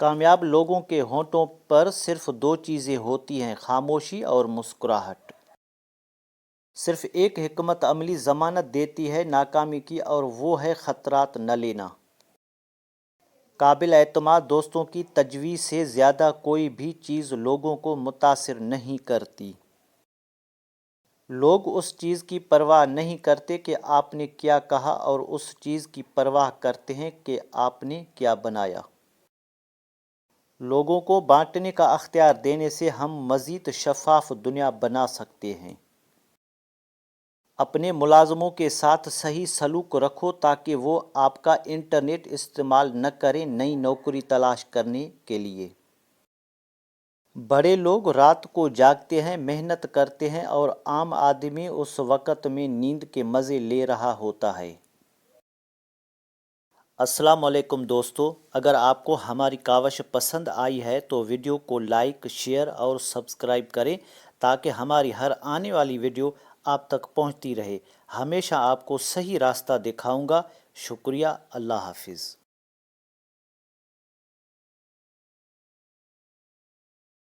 کامیاب لوگوں کے ہونٹوں پر صرف دو چیزیں ہوتی ہیں، خاموشی اور مسکراہٹ۔ صرف ایک حکمت عملی ضمانت دیتی ہے ناکامی کی، اور وہ ہے خطرات نہ لینا۔ قابل اعتماد دوستوں کی تجویز سے زیادہ کوئی بھی چیز لوگوں کو متاثر نہیں کرتی۔ لوگ اس چیز کی پرواہ نہیں کرتے کہ آپ نے کیا کہا، اور اس چیز کی پرواہ کرتے ہیں کہ آپ نے کیا بنایا۔ لوگوں کو بانٹنے کا اختیار دینے سے ہم مزید شفاف دنیا بنا سکتے ہیں۔ اپنے ملازموں کے ساتھ صحیح سلوک رکھو تاکہ وہ آپ کا انٹرنیٹ استعمال نہ کریں نئی نوکری تلاش کرنے کے لیے۔ بڑے لوگ رات کو جاگتے ہیں، محنت کرتے ہیں، اور عام آدمی اس وقت میں نیند کے مزے لے رہا ہوتا ہے۔ السلام علیکم دوستو، اگر آپ کو ہماری کاوش پسند آئی ہے تو ویڈیو کو لائک، شیئر اور سبسکرائب کریں تاکہ ہماری ہر آنے والی ویڈیو آپ تک پہنچتی رہے۔ ہمیشہ آپ کو صحیح راستہ دکھاؤں گا۔ شکریہ۔ اللہ حافظ۔